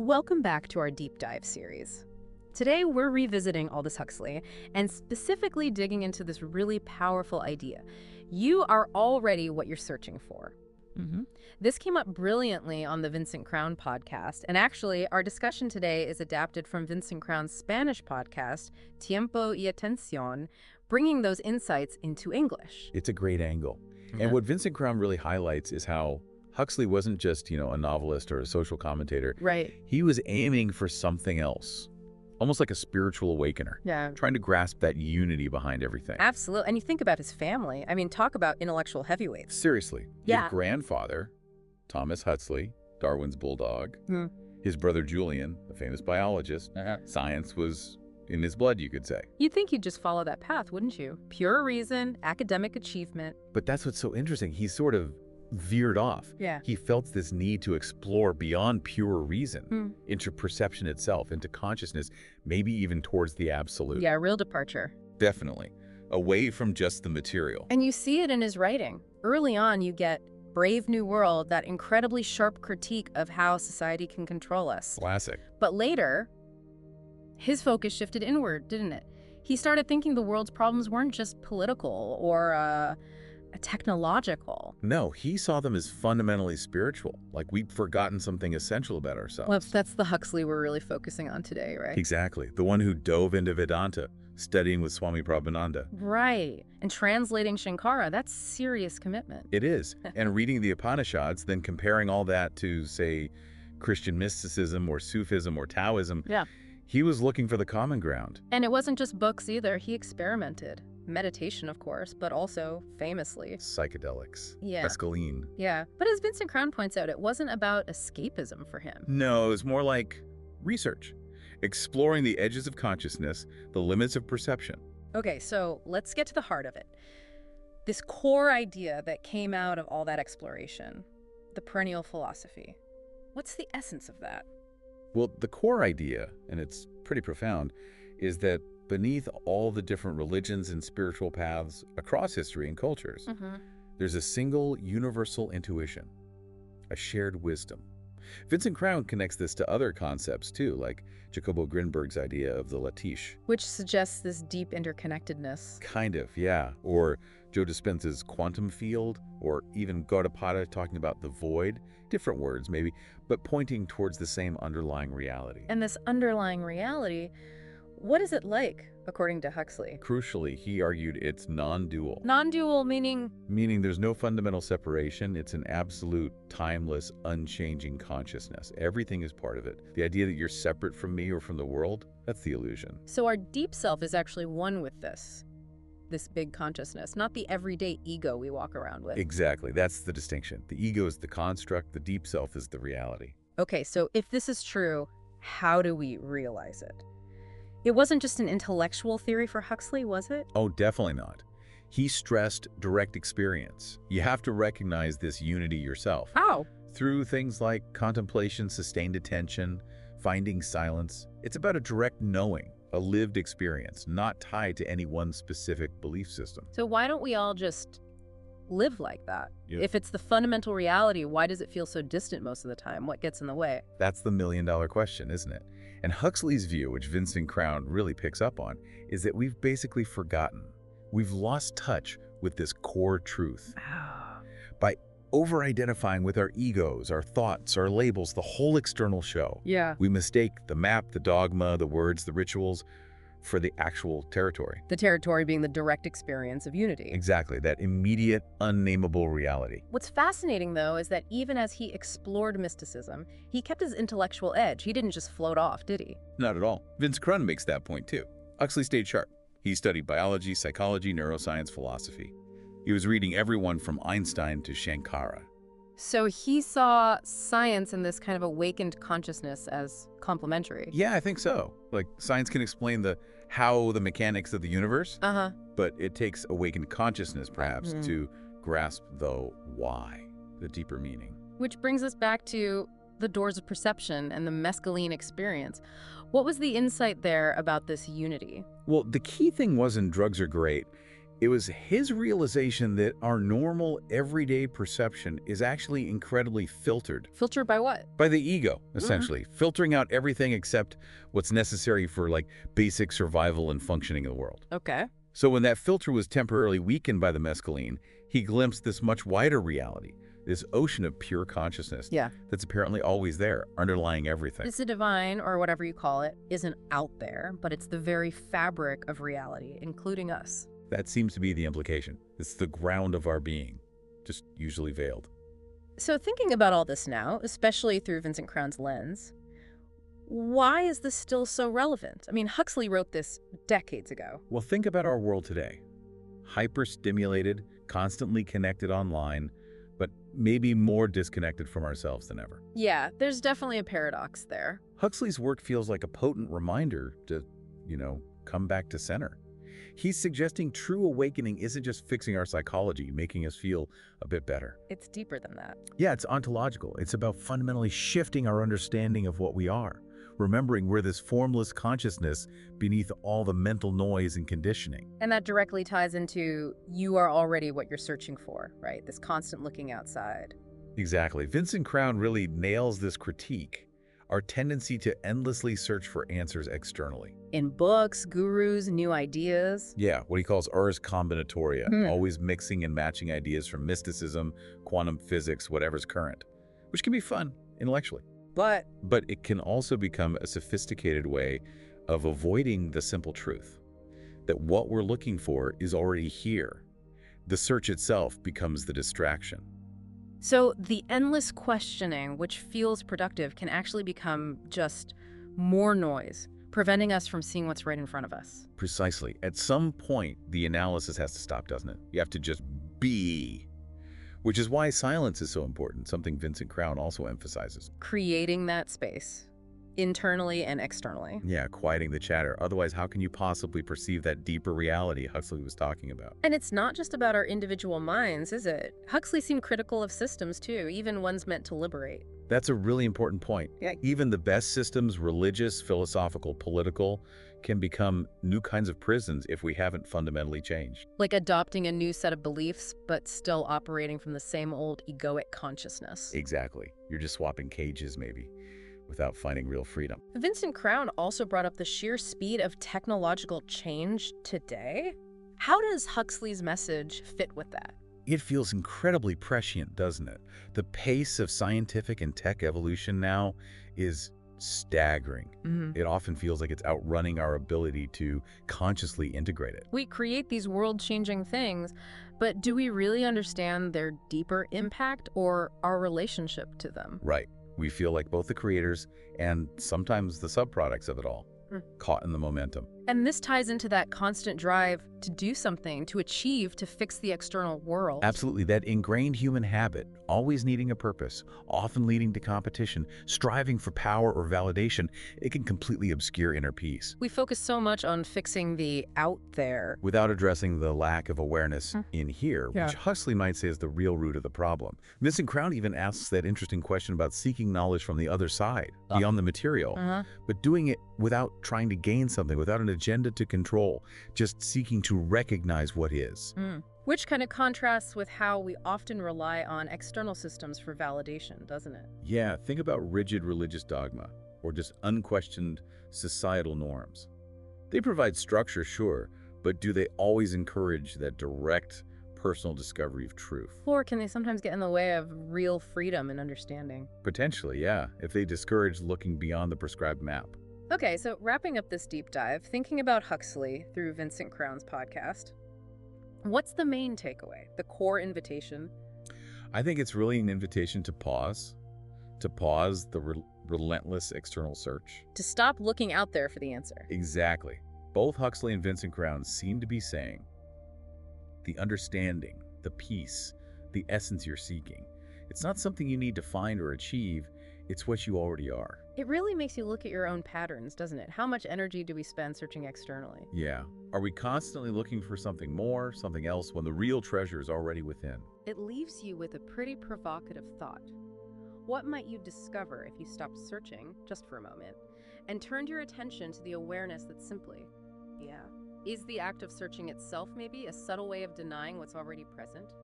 Welcome back to our deep dive series. Today we're revisiting Aldous Huxley and specifically digging into this really powerful idea. You are already what you're searching for. This came up brilliantly on the Vincent Crown podcast, and actually our discussion today is adapted from Vincent Crown's Spanish podcast, Tiempo y Atención, bringing those insights into English. It's a great angle. And what Vincent Crown really highlights is how Huxley wasn't just, a novelist or a social commentator. Right. He was aiming for something else, almost like a spiritual awakener. Yeah. Trying to grasp that unity behind everything. Absolutely. And you think about his family. I mean, talk about intellectual heavyweights. Seriously. Yeah. His grandfather, Thomas Huxley, Darwin's bulldog, his brother Julian, a famous biologist, science was in his blood, you could say. You'd think you'd just follow that path, wouldn't you? Pure reason, academic achievement. But that's what's so interesting. He sort of veered off. Yeah. He felt this need to explore beyond pure reason into perception itself, into consciousness, maybe even towards the absolute. Yeah, real departure. Definitely. Away from just the material. And you see it in his writing. Early on, you get Brave New World, that incredibly sharp critique of how society can control us. Classic. But later, his focus shifted inward, didn't it? He started thinking the world's problems weren't just political or technological. No, he saw them as fundamentally spiritual, like we'd forgotten something essential about ourselves. Well, that's the Huxley we're really focusing on today, right? Exactly. The one who dove into Vedanta, studying with Swami Prabhupada. Right. And translating Shankara, that's serious commitment. It is. And reading the Upanishads, then comparing all that to, say, Christian mysticism or Sufism or Taoism. Yeah. He was looking for the common ground. And it wasn't just books either. He experimented. Meditation, of course, but also, famously, Psychedelics. Yeah. Mescaline. Yeah. But as Vincent Crown points out, it wasn't about escapism for him. No, it was more like research. Exploring the edges of consciousness, the limits of perception. Okay, so let's get to the heart of it. This core idea that came out of all that exploration, the perennial philosophy. What's the essence of that? Well, the core idea, and it's pretty profound, is that beneath all the different religions and spiritual paths across history and cultures, there's a single universal intuition, a shared wisdom. Vincent Crown connects this to other concepts too, like Jacobo Grinberg's idea of the latish. Which suggests this deep interconnectedness. Kind of, yeah. Or Joe Dispenza's quantum field, or even Gaudapada talking about the void. Different words, maybe, but pointing towards the same underlying reality. And this underlying reality, what is it like, according to Huxley? Crucially, he argued it's non-dual. Non-dual meaning? Meaning there's no fundamental separation. It's an absolute, timeless, unchanging consciousness. Everything is part of it. The idea that you're separate from me or from the world, that's the illusion. So our deep self is actually one with this big consciousness, not the everyday ego we walk around with. Exactly. That's the distinction. The ego is the construct. The deep self is the reality. Okay, so if this is true, how do we realize it? It wasn't just an intellectual theory for Huxley, was it? Oh, definitely not. He stressed direct experience. You have to recognize this unity yourself. How? Through things like contemplation, sustained attention, finding silence. It's about a direct knowing, a lived experience, not tied to any one specific belief system. So why don't we all just live like that? Yeah. If it's the fundamental reality, why does it feel so distant most of the time? What gets in the way? That's the million-dollar question, isn't it? And Huxley's view, which Vincent Crown really picks up on, is that we've basically forgotten. We've lost touch with this core truth. By over-identifying with our egos, our thoughts, our labels, the whole external show. Yeah. We mistake the map, the dogma, the words, the rituals for the actual territory. The territory being the direct experience of unity. Exactly, that immediate, unnameable reality. What's fascinating, though, is that even as he explored mysticism, he kept his intellectual edge. He didn't just float off, did he? Not at all. Vince Crown makes that point, too. Huxley stayed sharp. He studied biology, psychology, neuroscience, philosophy. He was reading everyone from Einstein to Shankara. So he saw science and this kind of awakened consciousness as complementary. Yeah, I think so. Like, science can explain the mechanics of the universe, but it takes awakened consciousness, perhaps, to grasp the why, the deeper meaning. Which brings us back to the doors of perception and the mescaline experience. What was the insight there about this unity? Well, the key thing wasn't drugs are great. It was his realization that our normal, everyday perception is actually incredibly filtered. Filtered by what? By the ego, essentially. Filtering out everything except what's necessary for, like, basic survival and functioning in the world. Okay. So when that filter was temporarily weakened by the mescaline, he glimpsed this much wider reality, this ocean of pure consciousness that's apparently always there, underlying everything. It's the divine, or whatever you call it, isn't out there, but it's the very fabric of reality, including us. That seems to be the implication. It's the ground of our being, just usually veiled. So thinking about all this now, especially through Vincent Crown's lens, why is this still so relevant? I mean, Huxley wrote this decades ago. Well, think about our world today. Hyper-stimulated, constantly connected online, but maybe more disconnected from ourselves than ever. Yeah, there's definitely a paradox there. Huxley's work feels like a potent reminder to, come back to center. He's suggesting true awakening isn't just fixing our psychology, making us feel a bit better. It's deeper than that. Yeah, it's ontological. It's about fundamentally shifting our understanding of what we are, remembering we're this formless consciousness beneath all the mental noise and conditioning. And that directly ties into you are already what you're searching for, right? This constant looking outside. Exactly. Vincent Crown really nails this critique, our tendency to endlessly search for answers externally. In books, gurus, new ideas. Yeah, what he calls ars combinatoria, always mixing and matching ideas from mysticism, quantum physics, whatever's current, which can be fun intellectually. But it can also become a sophisticated way of avoiding the simple truth, that what we're looking for is already here. The search itself becomes the distraction. So the endless questioning, which feels productive, can actually become just more noise, preventing us from seeing what's right in front of us. Precisely. At some point, the analysis has to stop, doesn't it? You have to just be. Which is why silence is so important, something Vincent Crown also emphasizes. Creating that space, internally and externally. Yeah, quieting the chatter. Otherwise, how can you possibly perceive that deeper reality Huxley was talking about? And it's not just about our individual minds, is it? Huxley seemed critical of systems too, even ones meant to liberate. That's a really important point. Yeah, even the best systems, religious, philosophical, political, can become new kinds of prisons if we haven't fundamentally changed. Like adopting a new set of beliefs, but still operating from the same old egoic consciousness. Exactly. You're just swapping cages, maybe, without finding real freedom. Vincent Crown also brought up the sheer speed of technological change today. How does Huxley's message fit with that? It feels incredibly prescient, doesn't it? The pace of scientific and tech evolution now is staggering. It often feels like it's outrunning our ability to consciously integrate it. We create these world-changing things, but do we really understand their deeper impact or our relationship to them? Right. We feel like both the creators and sometimes the subproducts of it all, caught in the momentum. And this ties into that constant drive to do something, to achieve, to fix the external world. Absolutely. That ingrained human habit, always needing a purpose, often leading to competition, striving for power or validation, it can completely obscure inner peace. We focus so much on fixing the out there without addressing the lack of awareness in here, which Huxley might say is the real root of the problem. Vincent Crown even asks that interesting question about seeking knowledge from the other side, beyond the material, but doing it without trying to gain something, without an agenda to control, just seeking to recognize what is. Which kind of contrasts with how we often rely on external systems for validation, doesn't it? Yeah, think about rigid religious dogma, or just unquestioned societal norms. They provide structure, sure, but do they always encourage that direct personal discovery of truth? Or can they sometimes get in the way of real freedom and understanding? Potentially, yeah, if they discourage looking beyond the prescribed map. Okay, so wrapping up this deep dive, thinking about Huxley through Vincent Crown's podcast, what's the main takeaway, the core invitation? I think it's really an invitation to pause the relentless external search. To stop looking out there for the answer. Exactly. Both Huxley and Vincent Crown seem to be saying the understanding, the peace, the essence you're seeking. It's not something you need to find or achieve, it's what you already are. It really makes you look at your own patterns, doesn't it? How much energy do we spend searching externally? Yeah. Are we constantly looking for something more, something else, when the real treasure is already within? It leaves you with a pretty provocative thought. What might you discover if you stopped searching, just for a moment, and turned your attention to the awareness that simply, Is the act of searching itself maybe a subtle way of denying what's already present?